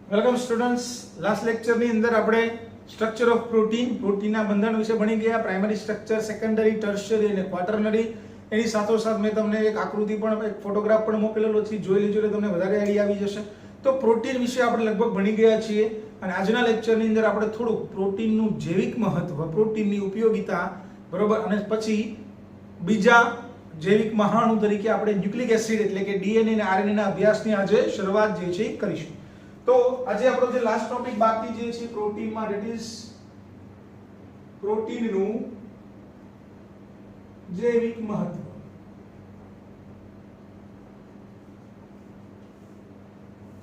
Welcome students. Last લેક્ચરની અંદર આપણે structure of પ્રોટીનના બંધારણ વિશે ભણી ગયા. પ્રાઇમરી સ્ટ્રક્ચર, સેકન્ડરી, ટર્શિયરી અને ક્વાટર્નરી. એની સાથોસાથ મેં તમને એક આકૃતિ પણ, એક ફોટોગ્રાફ પણ મોકલેલો છે. જોઈ લેજો એટલે તમને વધારે આઈડિયા આવી જશે. તો પ્રોટીન વિશે આપણે લગભગ ભણી ગયા છીએ અને આજના લેક્ચરની અંદર આપણે થોડું પ્રોટીનનું જૈવિક મહત્વ, પ્રોટીનની ઉપયોગિતા, બરોબર, અને પછી બીજા જૈવિક મહાણુ તરીકે આપણે ન્યુક્લિક એસિડ એટલે કે ડીએનએ અને આરએનએ ના અભ્યાસની આજે શરૂઆત જે છે એ કરીશું. તો આજે આપણો જે લાસ્ટ ટોપિક બાકી જે છે પ્રોટીનમાં, ધેટ ઇઝ પ્રોટીનનું જૈવિક મહત્વ.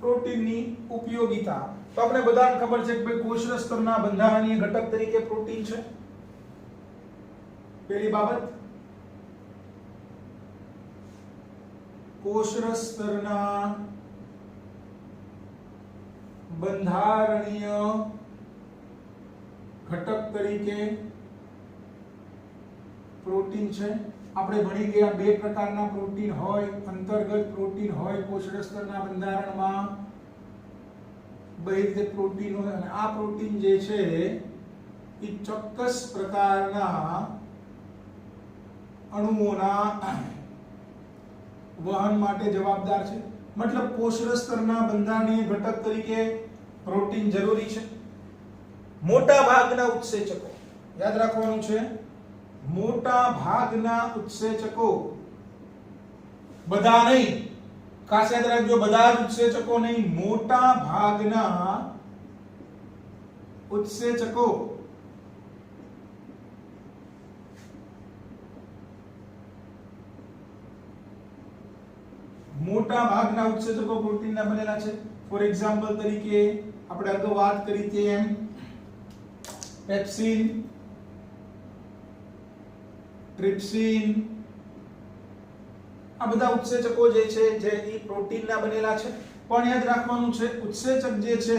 પ્રોટીનની ઉપયોગિતા. તો આપણે બધાને ખબર છે કે ભાઈ કોષરસ સ્તરના બંધારણીય ઘટક તરીકે પ્રોટીન છે. પહેલી બાબત, કોષરસ સ્તરના બંધારણીય ઘટક તરીકે પ્રોટીન છે. આપણે ભણી ગયા બે પ્રકારના પ્રોટીન હોય, અંતર્ગત પ્રોટીન હોય કોષરસ સ્તરના બંધારણમાં, બહિર્ગત પ્રોટીન હોય, અને આ પ્રોટીન જે છે એ ચોક્કસ પ્રકારના અણુઓના વહન માટે જવાબદાર છે. મતલબ કોષરસ સ્તરના બંધારણીય ઘટક તરીકે પ્રોટીન જરૂરી છે. મોટા ભાગના ઉત્સેચકો, યાદ રાખવાનું છે, મોટા ભાગના ઉત્સેચકો, બધા નહીં, ખાસ યાદ રાખજો, બધા જ ઉત્સેચકો નહીં, મોટા ભાગના ઉત્સેચકો મોટા ભાગના ઉત્સેચકો પ્રોટીનના બનેલા છે. ફોર એક્ઝામ્પલ તરીકે આપણે અગાઉ વાત કરી તેમ પેપ્સિન, ટ્રિપ્સિન, આ બધા ઉત્સેચકો જે છે જે એ પ્રોટીનના બનેલા છે. પણ યાદ રાખવાનું છે, ઉત્સેચક જે છે,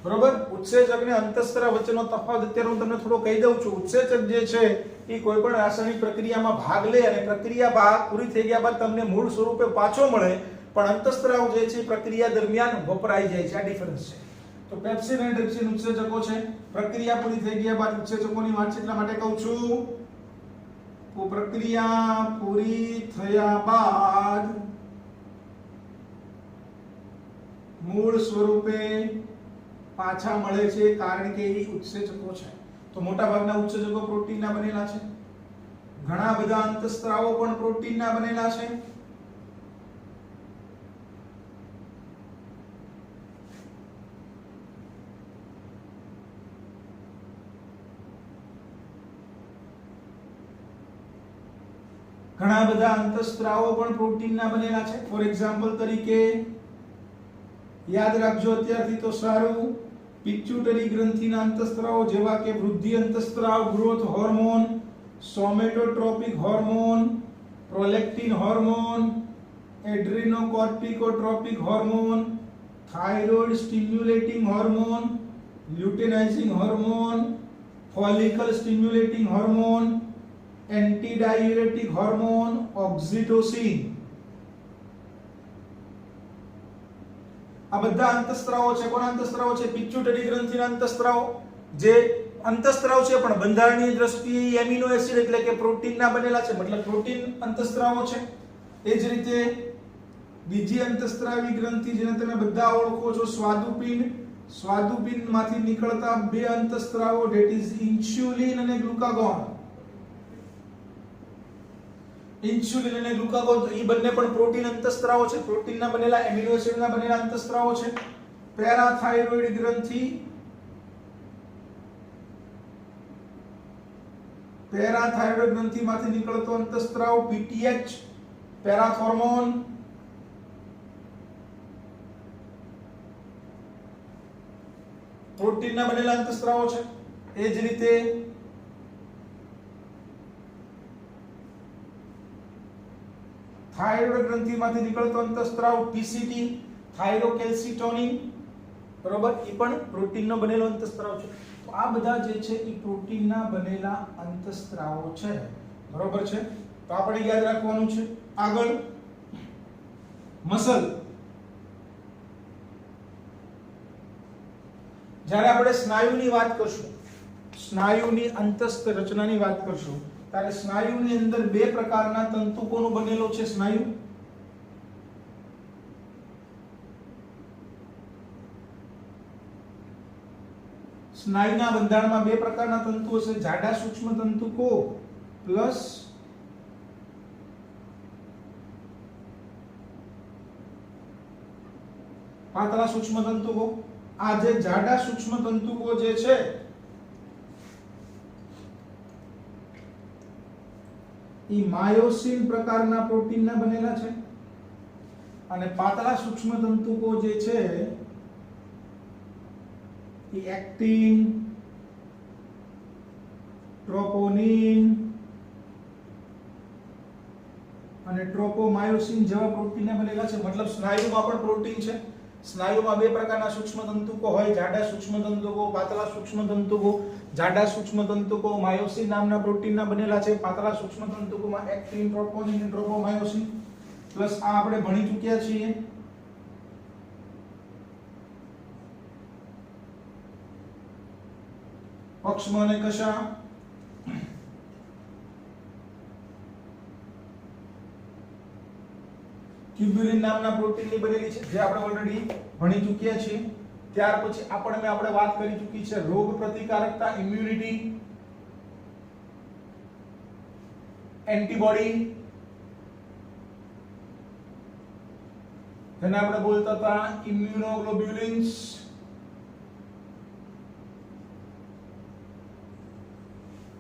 બરોબર, ઉત્સેચક અને અંતઃસ્ત્રાવ વચ્ચેનો તફાવત અત્યારે હું તમને થોડો કહી દઉં છું. ઉત્સેચક જે છે એ કોઈ પણ રાસાયણિક પ્રક્રિયામાં ભાગ લે અને પ્રક્રિયા ભાગ પૂરી થઈ ગયા બાદ તમને મૂળ સ્વરૂપે પાછો મળે, પણ અંતઃસ્ત્રાવ જે છે પ્રક્રિયા દરમિયાન વપરાઈ જાય છે. આ ડિફરન્સ છે. તો પેપ્સિન અને ટ્રિપ્સિન ઉત્સેચકો છે. પ્રક્રિયા પૂરી થઈ ગયા બાદ ઉત્સેચકોની વાત છે એટલા માટે કહું છું, પ્રક્રિયા પૂરી થયા બાદ મૂળ સ્વરૂપે પાછા મળે છે કારણ કે એ ઉત્સેચકો છે. તો મોટા ભાગના ઉત્સેચકો પ્રોટીનના બનેલા છે. ઘણા બધા અંતઃસ્ત્રાવો પણ પ્રોટીનના બનેલા છે. ઘણા બધા અંતઃસ્ત્રાવો પણ પ્રોટીનના બનેલા છે. ફોર એક્ઝામ્પલ તરીકે યાદ રાખજો અત્યારથી તો સારું, પિટ્યુટરી ગ્રંથિના અંતઃસ્ત્રાવો જેવા કે વૃદ્ધિ અંતઃસ્ત્રાવ, growth hormone, somatotropic hormone, prolactin hormone, adrenocorticotropic hormone, thyroid stimulating hormone, luteinizing hormone, follicle stimulating hormone, antidiuretic hormone, oxytocin, આ બધા અંતઃસ્ત્રાવો છે. કોના અંતઃસ્ત્રાવો છે? પિટ્યુટરી ગ્રંથિના અંતઃસ્ત્રાવો, જે અંતઃસ્ત્રાવ છે પણ બંધારણીય દ્રષ્ટિએ એમિનો એસિડ એટલે કે પ્રોટીનના બનેલા છે, મતલબ પ્રોટીન અંતઃસ્ત્રાવો છે. એ જ રીતે બીજી અંતઃસ્ત્રાવી ગ્રંથિ જેને તમે બધા ઓળખો છો, સ્વાદુપિંડ. સ્વાદુપિંડમાંથી નીકળતા બે અંતઃસ્ત્રાવો, ધેટ ઇઝ ઇન્સ્યુલિન અને ગ્લુકાગોન. ઇન્સ્યુલિન અને ગ્લુકાગોન એ બંને પણ પ્રોટીન અંતઃસ્ત્રાવો છે, પ્રોટીનના બનેલા, એમિનો એસિડના બનેલા અંતઃસ્ત્રાવો છે. પેરાથાઇરોઇડ ગ્રંથિ, પેરાથાઇરોઇડ ગ્રંથિમાંથી નીકળતો અંતઃસ્ત્રાવ પીટીએચ, પેરાથોર્મોન, પ્રોટીનના બનેલા અંતઃસ્ત્રાવો છે. એ જ રીતે થાઇરોઇડ ગ્રંથિમાંથી નીકળતો અંતઃસ્ત્રાવ ટીસીટી, થાઇરોકેલ્સિટોનિન, બરોબર, એ પણ પ્રોટીનનો બનેલો અંતઃસ્ત્રાવ છે. તો આ બધા જે છે એ પ્રોટીનના બનેલા અંતઃસ્ત્રાવો છે, બરોબર છે. તો આપણે યાદ રાખવાનું છે. આગળ મસલ, જ્યારે આપણે સ્નાયુની વાત કરશું, સ્નાયુની અંતસ્થ રચનાની વાત કરશું, ત્યારે સ્નાયુની અંદર બે પ્રકારના તંતુકોનો બનેલો છે સ્નાયુ. સ્નાયુના બંધારણમાં બે પ્રકારના તંતુઓ છે, જાડા સૂક્ષ્મ તંતુકો પ્લસ પાતળા સૂક્ષ્મ તંતુકો. આ જે જાડા સૂક્ષ્મ તંતુકો જે છે એ માયોસિન પ્રકારના પ્રોટીનના બનેલા છે અને પાતળા સૂક્ષ્મ તંતુકો જે છે એ એક્ટિન, ટ્રોપોનિન અને ટ્રોપોમાયોસિન જેવા પ્રોટીનના બનેલા છે. મતલબ સ્નાયુમાં પણ પ્રોટીન છે. સ્નાયુમાં બે પ્રકારના સૂક્ષ્મ તંતુકો હોય, જાડા સૂક્ષ્મ તંતુકો, પાતળા સૂક્ષ્મ તંતુકો. જાડા સૂક્ષ્મ તંતુકો માયોસિન નામના પ્રોટીનના બનેલા છે. પાતળા સૂક્ષ્મ તંતુકોમાં એક્ટિન, ટ્રોપોનિન અને ટ્રોપોમાયોસિન. પ્લસ આ આપણે ભણી ચૂક્યા છીએ પક્ષમાં અને કશા. ટ્યુબ્યુલિન નામના પ્રોટીનની બનેલી છે, જે આપણે ઓલરેડી ભણી ચૂક્યા છીએ. ત્યાર પછી આપણે વાત કરી ચૂકી છે રોગ પ્રતિકારકતા, ઇમ્યુનિટી, એન્ટીબોડી, જેને આપણે બોલતા હતા ઇમ્યુનોગ્લોબ્યુલિન્સ.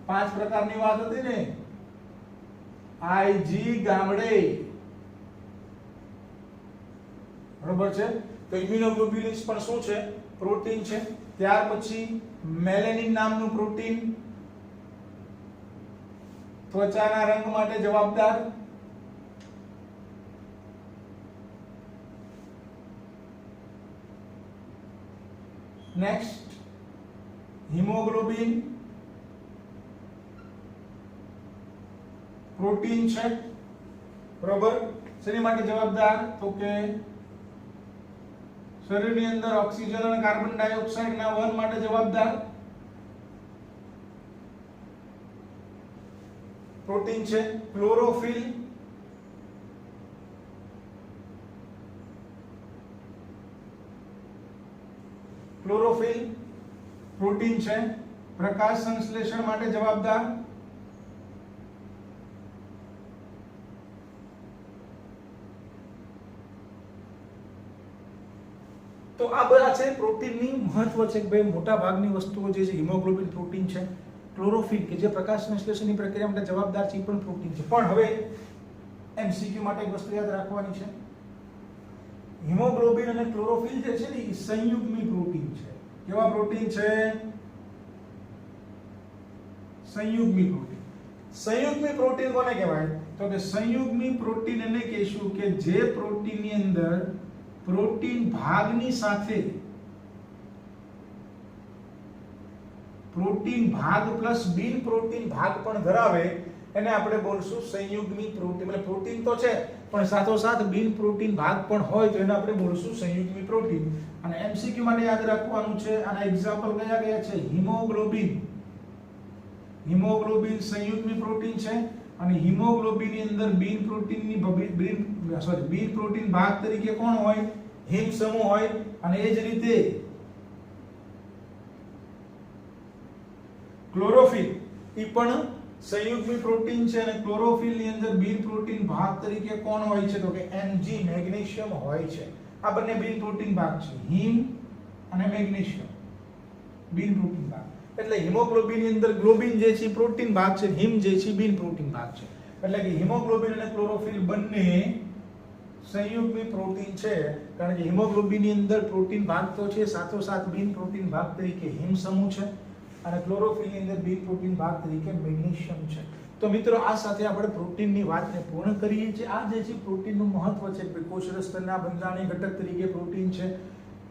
પાંચ પ્રકારની વાત હતી ને, આઈજી ગામડે, બરોબર છે. તો ઇમ્યુનોગ્લોબ્યુલિન્સ પણ શું છે? પ્રોટીન છે. ત્યાર પછી મેલેનિન નામનું પ્રોટીન, ત્વચાના રંગ માટે જવાબદાર. નેક્સ્ટ હિમોગ્લોબિન પ્રોટીન છે, બરોબર. શેની માટે જવાબદાર? તો કે શરીરની અંદર ઓક્સિજન અને કાર્બન ડાયોક્સાઇડ ના વહન માટે જવાબદાર પ્રોટીન છે. ક્લોરોફિલ પ્રોટીન છે, પ્રકાશ સંશ્લેષણ માટે જવાબદાર. તો આ બધા છે પ્રોટીનની મહત્વ છે કે ભાઈ મોટા ભાગની વસ્તુઓ જે છે હિમોગ્લોબિન પ્રોટીન છે, ક્લોરોફિલ કે જે પ્રકાશ સંશ્લેષણની પ્રક્રિયા માટે જવાબદાર છે એ પણ પ્રોટીન છે. પણ હવે એમસીક્યુ માટે એક વસ્તુ યાદ રાખવાની છે, હિમોગ્લોબિન અને ક્લોરોફિલ જે છે ને એ સંયુગ્મી પ્રોટીન છે. કેવા પ્રોટીન છે? સંયુગ્મી પ્રોટીન. સંયુગ્મી પ્રોટીન કોને કહેવાય? તો કે સંયુગ્મી પ્રોટીન એને કહીશું કે જે પ્રોટીનની અંદર પ્રોટીન ભાગની સાથે પ્રોટીન ભાગ પ્લસ બિન પ્રોટીન ભાગ પણ ધરાવે એને આપણે બોલશું સંયુગ્મી પ્રોટીન. એટલે પ્રોટીન તો છે પણ સાથોસાથ બિન પ્રોટીન ભાગ પણ હોય તો એને આપણે બોલશું સંયુગ્મી પ્રોટીન. અને એમસીક્યુ માટે યાદ રાખવાનું છે, આના એક્ઝામ્પલ કયા કયા છે? હિમોગ્લોબિન સંયુગ્મી પ્રોટીન છે અને હિમોગ્લોબિન ની અંદર બિન પ્રોટીન ભાગ તરીકે કોણ હોય? હિમ સમૂહ હોય. અને એ જ રીતે ક્લોરોફિલ એ પણ સંયુગ્મી પ્રોટીન છે અને ક્લોરોફિલ ની અંદર બિન પ્રોટીન ભાગ તરીકે કોણ હોય છે? તો કે Mg મેગ્નેશિયમ હોય છે. આ બંને બિન પ્રોટીન ભાગ છે, હિમ અને મેગ્નેશિયમ બિન પ્રોટીન ભાગ. એટલે હિમોગ્લોબિન ની અંદર ગ્લોબિન જે છે પ્રોટીન ભાગ છે, હિમ જે છે બિન પ્રોટીન ભાગ છે. એટલે કે હિમોગ્લોબિન અને ક્લોરોફિલ બંને સંયુગ્મી પ્રોટીન છે, કારણ કે હિમોગ્લોબિન ની અંદર પ્રોટીન ભાગ તો છે, સાથોસાથ બિન પ્રોટીન ભાગ તરીકે હિમ સમૂહ છે અને ક્લોરોફિલ ની અંદર બિન પ્રોટીન ભાગ તરીકે મેગ્નેશિયમ છે. તો મિત્રો આ સાથે આપણે પ્રોટીનની વાતને પૂર્ણ કરીએ છીએ. આ જે છે પ્રોટીનનું મહત્વ છે કે કોષરસના બંધારણીય ઘટક તરીકે પ્રોટીન છે.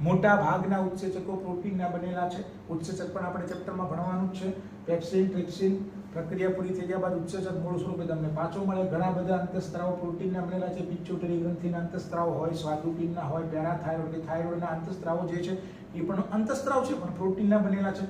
મોટા ભાગના ઉત્સેચકો પ્રોટીનના બનેલા છે. ઉત્સેચક પણ આપણે ચેપ્ટરમાં ભણવાનું જ છે. પેપ્સિન, ટ્રિપ્સિન પ્રક્રિયા પૂરી થઈ ગયા બાદ ઉત્સેચક મૂળ સ્વરૂપે તમને પાછો મળે. ઘણા બધા અંતઃસ્ત્રાવો પ્રોટીનના બનેલા છે. પિટ્યુટરી ગ્રંથિના અંતઃસ્ત્રાવો હોય, સ્વાદુપિંડના હોય, પેરાથાઇરોઇડ કે થાઇરોઇડના અંતઃસ્ત્રાવો જે છે એ પણ અંતઃસ્ત્રાવ છે પણ પ્રોટીનના બનેલા છે.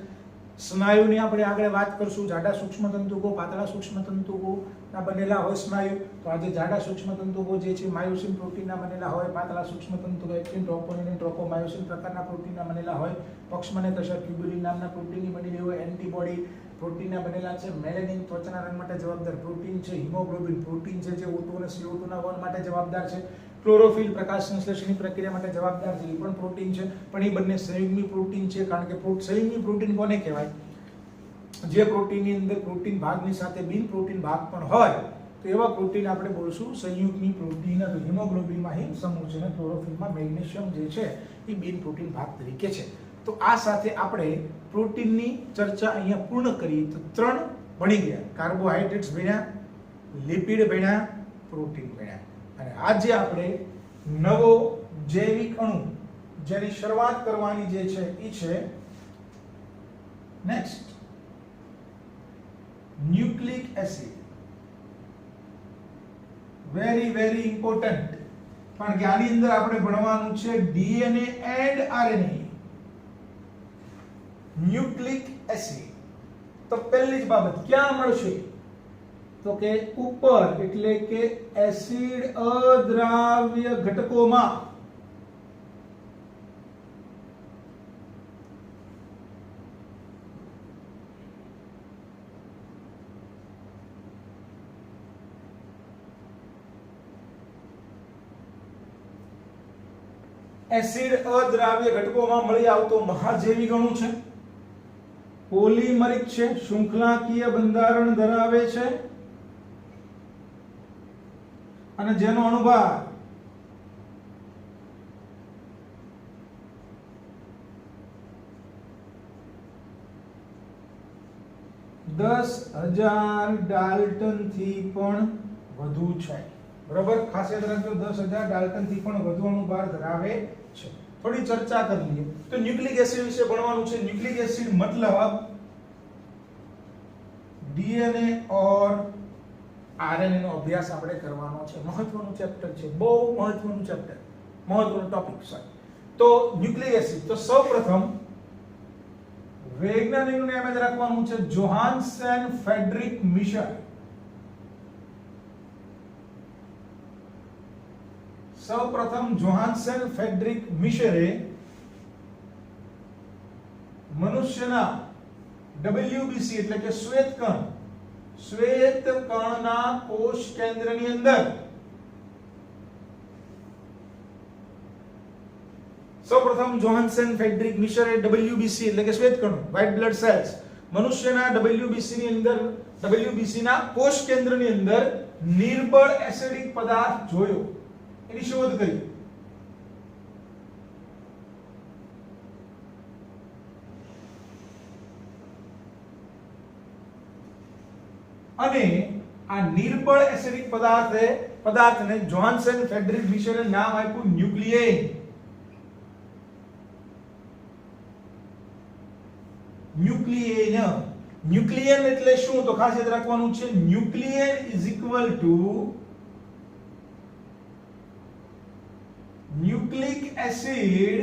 સ્નાયુની આપણે આગળ વાત કરશું. જાડા સૂક્ષ્મ તંતુકો, પાતળા સૂક્ષ્મ તંતુકો ના બનેલા હોય સ્નાયુ. તો આજે જાડા સૂક્ષ્મ તંતુકો જે છે માયોસિન પ્રોટીનના બનેલા હોય, પાતળા સૂક્ષ્મ તંતુકો એક્ટિન, ટ્રોપોનિન અને ટ્રોપોમાયોસિન પ્રકારના પ્રોટીનના બનેલા હોય, પક્ષમને કશર ટ્યુબ્યુલિન નામના પ્રોટીનની બનેલી હોય, એન્ટીબોડી પ્રોટીનના બનેલા છે, મેલેનિન ત્વચાના રંગ માટે જવાબદાર પ્રોટીન છે, હિમોગ્લોબિન પ્રોટીન છે જે O2 અને CO2 ના વહન માટે જવાબદાર છે, ક્લોરોફિલ પ્રકાશ સંશ્લેષણની પ્રક્રિયા માટે જવાબદાર છે, એ પણ પ્રોટીન છે. પણ એ બંને સંયુગ્મી પ્રોટીન છે, કારણ કે સંયુગ્મી પ્રોટીન કોને કહેવાય? જે પ્રોટીનની અંદર પ્રોટીન ભાગની સાથે બિન પ્રોટીન ભાગ પણ હોય તો એવા પ્રોટીન આપણે બોલશું સંયુગ્મી પ્રોટીન. તો હિમોગ્લોબિનમાં હિમ સમૂહ છે અને ક્લોરોફિલમાં મેગ્નેશિયમ જે છે એ બિન પ્રોટીન ભાગ તરીકે છે. તો આ સાથે આપણે પ્રોટીનની ચર્ચા અહીંયા પૂર્ણ કરી. તો 3 ભણી ગયા. કાર્બોહાઈડ્રેટ્સ ભણ્યા, લિપિડ ભણ્યા, પ્રોટીન ભણ્યા. અને આજે આપણે નવો જૈવિક અણુ જેની શરૂઆત કરવાની જે છે એ છે next nucleic acid. Very important, કારણ કે આની અંદર આપણે ભણવાનું છે DNA and RNA. Nucleic acid. તો પહેલી જ બાબત ક્યાં મળશે? તો કે ઉપર, એટલે કે એસિડ અદ્રાવ્ય ઘટકોમાં. એસિડ અદ્રાવ્ય ઘટકોમાં મળી આવતો મહાજૈવિક અણુ છે, પોલિમરિક છે, શૃંખલાકીય બંધારણ ધરાવે છે અને જેનો અણુભાર $10,000 ડાલ્ટન થી પણ વધુ છે. બરાબર, ખાસ યાદ રાખજો, 10,000 ડાલ્ટન થી પણ વધુ અણુભાર ધરાવે છે. થોડી ચર્ચા કરી લઈએ. તો ન્યુક્લિક એસિડ વિશે ભણવાનું છે. ન્યુક્લિક એસિડ મતલબ ડીએનએ ઓર આરએનએ નો અભ્યાસ આપણે કરવાનો છે. મહત્વનું ચેપ્ટર છે, બહુ મહત્વનું ચેપ્ટર, મહત્વનો ટોપિક છે. તો ન્યુક્લિક એસિડ, તો સૌપ્રથમ વૈજ્ઞાનિકનું નામ જ રાખવાનું છે જોહાન્સન ફ્રેડરિક મિશર. સૌપ્રથમ જોહાન્સન ફ્રેડરિક મિશરે મનુષ્યના WBC એટલે કે શ્વેત કણના કોષ કેન્દ્રની અંદર સૌપ્રથમ જોહાન્સન ફ્રેડરિક મિશરે WBC એટલે કે શ્વેત કણો, વ્હાઇટ બ્લડ સેલ્સ, મનુષ્યના WBC ની અંદર, WBC ના કોષ કેન્દ્રની અંદર નિર્બળ એસિડિક પદાર્થ જોયો, એની શોધ કરી. અને આ નિર્બળ એસિડિક પદાર્થને જોહાન્સન ફ્રેડરિક મિશરે નામ આપ્યું ન્યુક્લિયેન. ન્યુક્લિયન એટલે શું? તો ખાસ યાદ રાખવાનું છે nuclein is equal to nucleic acid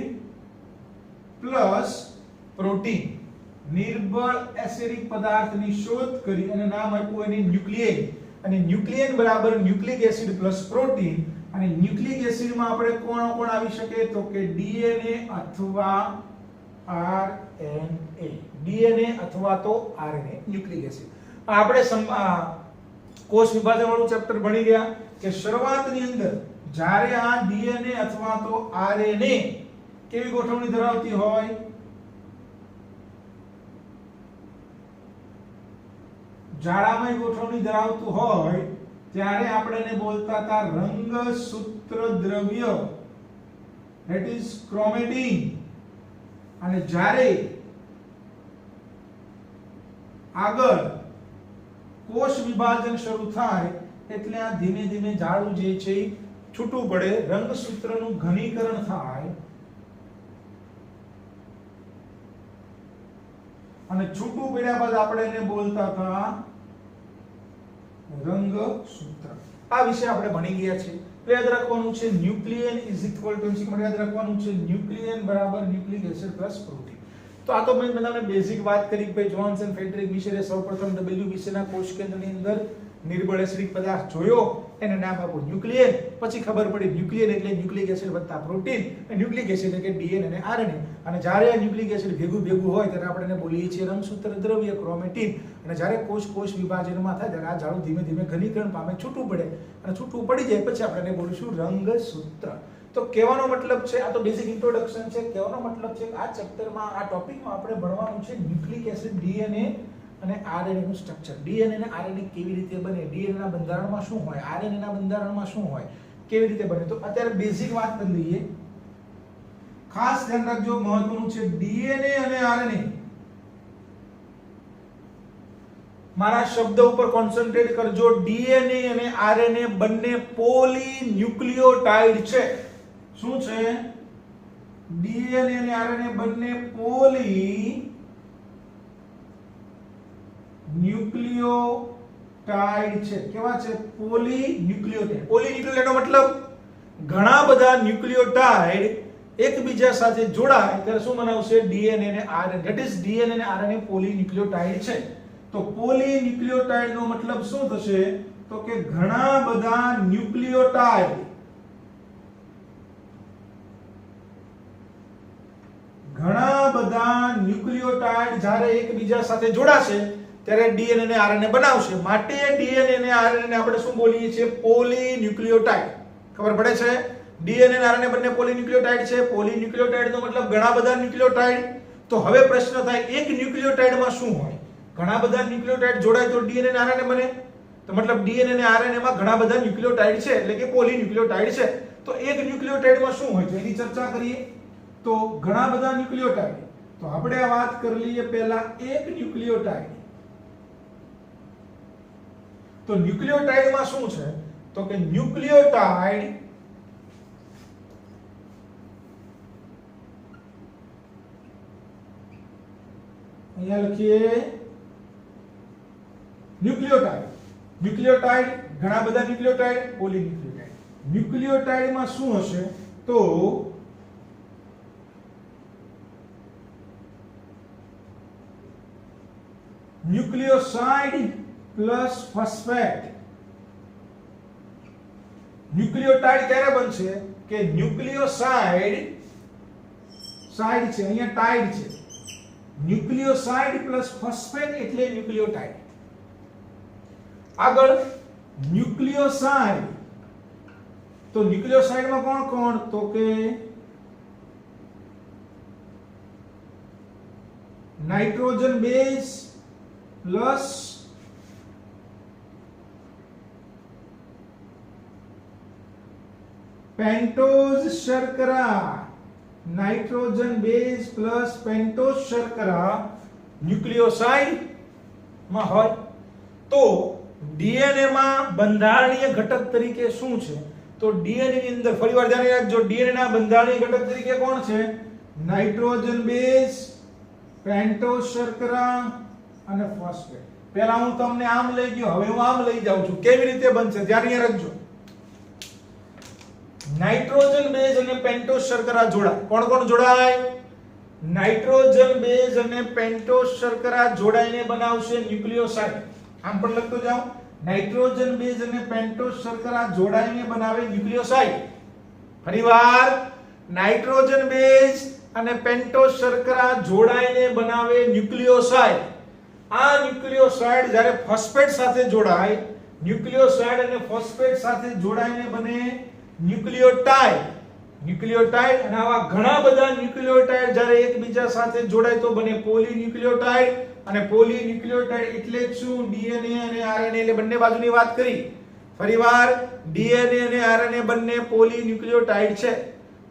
plus protein. નિર્બળ એસિડિક પદાર્થની શોધ કરી અને નામ આપ્યું એને ન્યુક્લિયન. અને ન્યુક્લિયન બરાબર ન્યુક્લિક એસિડ પ્લસ પ્રોટીન. અને ન્યુક્લિક એસિડમાં આપણે કોણ આવી શકે? તો કે ડીએનએ અથવા આરએનએ. ડીએનએ અથવા તો આરએનએ ન્યુક્લિક એસિડ. આપણે કોષ વિભાજન વાળું ચેપ્ટર ભણી ગયા કે શરૂઆતની અંદર જ્યારે આ ડીએનએ અથવા તો આરએનએ કેવી ગોઠવણી ધરાવતી હોય? જાડામય ગોઠવણી ધરાવતું હોય ત્યારે આપણે એને બોલતા હતા રંગસૂત્ર દ્રવ્ય, ધેટ ઇઝ ક્રોમેટિન. અને જ્યારે આગળ કોષ વિભાજન શરૂ થાય એટલે આ ધીમે ધીમે જાડું જે છે છૂટું પડે, રંગસૂત્રનું ઘનીકરણ થાય અને છૂટું પડ્યા બાદ આપણે એને બોલતા હતા રંગસૂત્ર. આ વિશે આપણે ભણી ગયા છે. એટલે યાદ રાખવાનું છે nuclein is equal two MC યાદ રાખવાનું છે ન્યુક્લિયન બરાબર ન્યુક્લિક એસિડ પ્લસ પ્રોટીન. તો આ તો મેં તમને બેઝિક વાત કરી કે ભાઈ જોહાન્સન ફેડરિક મિશરે સૌપ્રથમ W વિશેના કોષ કેન્દ્રની અંદર નિર્બળ એસિડિક પદાર્થ જોયો, એને નામ આપ્યું ન્યુક્લિયન. પછી ખબર પડી ન્યુક્લિયન એટલે ન્યુક્લિક એસિડ વત્તા પ્રોટીન, ન્યુક્લિક એસિડ એટલે કે DNA અને RNA. અને જ્યારે આ ન્યુક્લિક એસિડ ભેગું હોય ત્યારે આપણે એને બોલીએ છીએ રંગસૂત્ર દ્રવ્ય ક્રોમેટિન. અને જ્યારે કોષ વિભાજનમાં થાય ત્યારે આ જાડું ધીમે ધીમે ઘનીકરણ પામે, છૂટું પડે, અને છૂટું પડી જાય પછી આપણે એને બોલીશું રંગસૂત્ર. તો કહેવાનો મતલબ છે, આ તો બેઝિક ઇન્ટ્રોડક્શન છે. કહેવાનો મતલબ છે કે આ ચેપ્ટરમાં આ ટોપિકમાં આપણે ભણવાનું છે ન્યુક્લિક એસિડ, DNA અને RNA નું સ્ટ્રક્ચર. DNA અને RNA કેવી રીતે બને, DNA ના બંધારણમાં શું હોય, RNA ના બંધારણમાં શું હોય, કેવી રીતે બને. તો અત્યારે બેઝિક વાત કરી લઈએ. ખાસ ધ્યાન રાખજો, મહત્વનું છે DNA અને RNA. મારા શબ્દ ઉપર કોન્સન્ટ્રેટ કરજો. DNA અને RNA બંને પોલીન્યુક્લિયોટાઇડ છે. શું છે? DNA અને RNA બંને પોલીન્યુક્લિયોટાઇડ છે. કેવા છે? પોલીન્યુક્લિયોટાઇડ. પોલીન્યુક્લિયોટાઇડ નો મતલબ ઘણા બધા ન્યુક્લિયોટાઇડ એકબીજા સાથે જોડાય ત્યારે શું બનાવશે? DNA અને RNA. ધેટ ઇઝ DNA અને RNA પોલીન્યુક્લિયોટાઇડ છે. તો પોલીન્યુક્લિયોટાઇડ નો મતલબ શું થશે? તો કે ઘણા બધા ન્યુક્લિયોટાઇડ જ્યારે એકબીજા સાથે જોડાશે ત્યારે DNA અને RNA બનાવશે. માટે DNA અને RNA ને આપણે શું બોલીએ છીએ? પોલીન્યુક્લિયોટાઇડ. ખબર પડે છે? DNA અને RNA બંને પોલીન્યુક્લિયોટાઇડ છે. પોલીન્યુક્લિયોટાઇડ નો મતલબ ઘણા બધા ન્યુક્લિયોટાઇડ. તો હવે પ્રશ્ન થાય, એક ન્યુક્લિયોટાઇડમાં શું હોય? ઘણા બધા ન્યુક્લિયોટાઇડ જોડાય તો DNA અને RNA બને. તો મતલબ DNA અને RNA માં ઘણા બધા ન્યુક્લિયોટાઇડ છે, એટલે કે પોલીન્યુક્લિયોટાઇડ છે. તો એક ન્યુક્લિયોટાઇડમાં શું હોય તો એની ચર્ચા કરીએ. તો ઘણા બધા ન્યુક્લિયોટાઇડ. તો આપણે આ વાત કરી લઈએ પહેલા એક ન્યુક્લિયોટાઇડ. તો ન્યુક્લિયોટાઇડમાં શું છે? તો કે ન્યુક્લિયોટાઇડ અહીંયા લખીએ ન્યુક્લિયોટાઇડ ઘણા બધા ન્યુક્લિયોટાઇડ, પોલીન્યુક્લિયોટાઇડ. ન્યુક્લિયોટાઇડમાં શું હશે? તો ન્યુક્લિયોસાઇડ પ્લસ ફોસ્ફેટ. ન્યુક્લિયોટાઇડ ક્યારે બનશે? કે ન્યુક્લિયોસાઇડ છે, અહીંયા ટાઇડ છે. ન્યુક્લિયોસાઇડ પ્લસ ફોસ્ફેટ એટલે ન્યુક્લિયોટાઇડ. આગળ ન્યુક્લિયોસાઇડ. તો ન્યુક્લિયોસાઇડમાં કોણ કોણ? તો કે નાઇટ્રોજન બેઝ પ્લસ પેન્ટોઝ શર્કરા. નાઇટ્રોજન બેઝ પ્લસ પેન્ટોઝ શર્કરા ન્યુક્લિયોસાઇડ માં હોય. તો DNA માં બંધારણીય ઘટક તરીકે શું છે? તો DNA ની અંદર ફરીવાર ધ્યાન રાખજો, DNA ના બંધારણીય ઘટક તરીકે કોણ છે? નાઇટ્રોજન બેઝ, પેન્ટોઝ શર્કરા અને ફોસ્ફેટ. પહેલા હું તમને આમ લઈ ગયો, હવે હું આમ લઈ જાઉં છું. કેવી રીતે બનશે? ધ્યાન રાખજો. નાઇટ્રોજન બેઝ અને પેન્ટોઝ શર્કરા જોડાય. કોણ કોણ જોડાય? નાઇટ્રોજન બેઝ અને પેન્ટોઝ શર્કરા જોડાઈને બનાવશે ન્યુક્લિયોસાઇડ. આમ પણ લખતો જાઓ. નાઇટ્રોજન બેઝ અને પેન્ટોઝ શર્કરા જોડાઈને બનાવે ન્યુક્લિયોસાઇડ. ફરીવાર નાઇટ્રોજન બેઝ અને પેન્ટોઝ શર્કરા જોડાઈને બનાવે ન્યુક્લિયોસાઇડ. આ ન્યુક્લિયોસાઇડ જ્યારે ફોસ્ફેટ સાથે જોડાય, ન્યુક્લિયોસાઇડ અને ફોસ્ફેટ સાથે જોડાઈને બને ન્યુક્લિયોટાઇડ. અને આવા ઘણા બધા ન્યુક્લિયોટાઇડ જ્યારે એકબીજા સાથે જોડાય તો બને પોલીન્યુક્લિયોટાઇડ. અને પોલીન્યુક્લિયોટાઇડ એટલે શું? DNA અને RNA. એટલે બંને બાજુની વાત કરી. ફરીવાર DNA અને RNA બંને પોલીન્યુક્લિયોટાઇડ છે.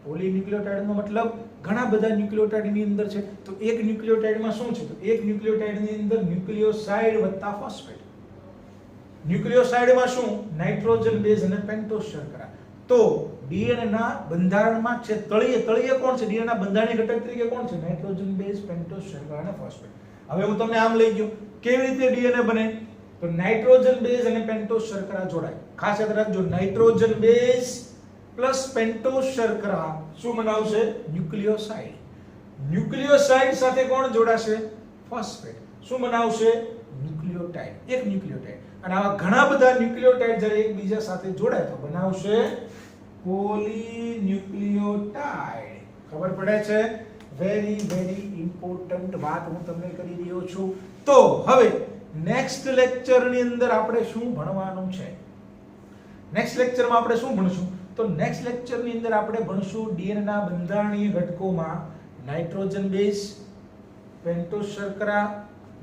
પોલીન્યુક્લિયોટાઇડ નો મતલબ ઘણા બધા ન્યુક્લિયોટાઇડ ની અંદર છે. તો એક ન્યુક્લિયોટાઇડમાં શું છે? તો એક ન્યુક્લિયોટાઇડ ની અંદર ન્યુક્લિયોસાઇડ વત્તા ફોસ્ફેટ. ન્યુક્લિયોસાઇડમાં શું? નાઇટ્રોજન બેઝ અને પેન્ટોઝ શર્કરા. તો DNA ના બંધારણમાં છે તળિયે કોણ છે? DNA ના બંધારણીય ઘટક તરીકે કોણ છે? નાઇટ્રોજન બેઝ, પેન્ટોઝ શર્કરા અને ફોસ્ફેટ. હવે હું તમને આમ લઈ ગયો. કેવી રીતે DNA બને? તો નાઇટ્રોજન બેઝ અને પેન્ટોઝ શર્કરા જોડાય. ખાસ યાદ રાખજો, નાઇટ્રોજન બેઝ પ્લસ પેન્ટોઝ શર્કરા શું બનાવશે? ન્યુક્લિયોસાઇડ. ન્યુક્લિયોસાઇડ સાથે કોણ જોડાશે? ફોસ્ફેટ. શું બનાવશે? ન્યુક્લિયોટાઇડ. એક ન્યુક્લિયોટાઇડ. અને આવા ઘણા બધા ન્યુક્લિયોટાઇડ જ્યારે એકબીજા સાથે જોડાય તો બનાવશે પોલીન્યુક્લિયોટાઇડ. ખબર પડે છે? વેરી વેરી ઇમ્પોર્ટન્ટ વાત હું તમને કરી રહ્યો છું. તો હવે નેક્સ્ટ લેક્ચર ની અંદર આપણે શું ભણવાનું છે? નેક્સ્ટ લેક્ચરમાં આપણે શું ભણશું? તો નેક્સ્ટ લેક્ચર ની અંદર આપણે ભણશું ડીએનએ ના બંધારણીય ઘટકોમાં નાઇટ્રોજન બેઝ, પેન્ટોઝ શર્કરા.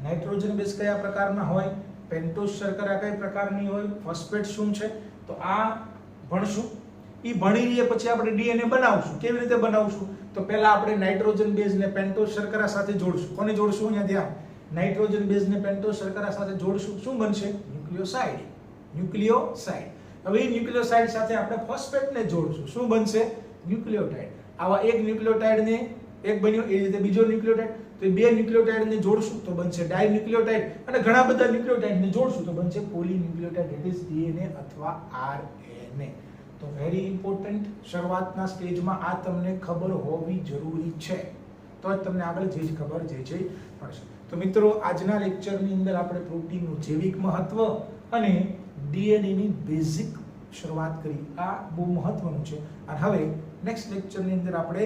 નાઇટ્રોજન બેઝ કયા પ્રકારના હોય, પેન્ટોઝ શર્કરા કઈ પ્રકારની હોય, ફોસ્ફેટ શું છે, તો આ ભણશું. ઈ ભણી લઈએ પછી આપણે ડીએનએ બનાવશું. કેવી રીતે બનાવશું? તો પહેલા આપણે નાઇટ્રોજન બેઝ ને પેન્ટોઝ શર્કરા સાથે જોડશું. કોને જોડશું? અહીંયા ધ્યાન. નાઇટ્રોજન બેઝ ને પેન્ટોઝ શર્કરા સાથે જોડશું. શું બનશે? ન્યુક્લિયોસાઇડ. ન્યુક્લિયોસાઇડ. હવે એ ન્યુક્લિયોસાઇડ સાથે આપણે ફોસ્ફેટ ને જોડશું. શું બનશે? ન્યુક્લિયોટાઇડ. આવા એક ન્યુક્લિયોટાઇડ ને એક બન્યો, એ રીતે બીજો ન્યુક્લિયોટાઇડ. તો એ બે ન્યુક્લિયોટાઇડ ને જોડશું તો બનશે ડાયન્યુક્લિયોટાઇડ. અને ઘણા બધા ન્યુક્લિયોટાઇડ ને જોડશું તો બનશે પોલીન્યુક્લિયોટાઇડ. ધેટ ઇઝ ડીએનએ અથવા આરએનએ. તો વેરી ઇમ્પોર્ટન્ટ, શરૂઆતના સ્ટેજમાં આ તમને ખબર હોવી જરૂરી છે. તો જ તમને આગળ જે ખબર જે છે પડશે. તો મિત્રો, આજના લેક્ચરની અંદર આપણે પ્રોટીનનું જૈવિક મહત્વ અને ડીએનએ ની બેઝિક શરૂઆત કરી. આ બહુ મહત્વનું છે. અને હવે નેક્સ્ટ લેક્ચરની અંદર આપણે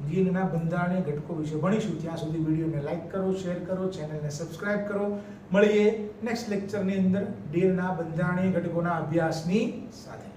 ડીએનએ ના બંધારણીય ઘટકો વિશે ભણીશું. ત્યાં સુધી વિડીયોને લાઈક કરો, શેર કરો, ચેનલને સબસ્ક્રાઇબ કરો. મળીએ નેક્સ્ટ લેક્ચરની અંદર ડીએનએ ના બંધારણીય ઘટકોના અભ્યાસની સાથે.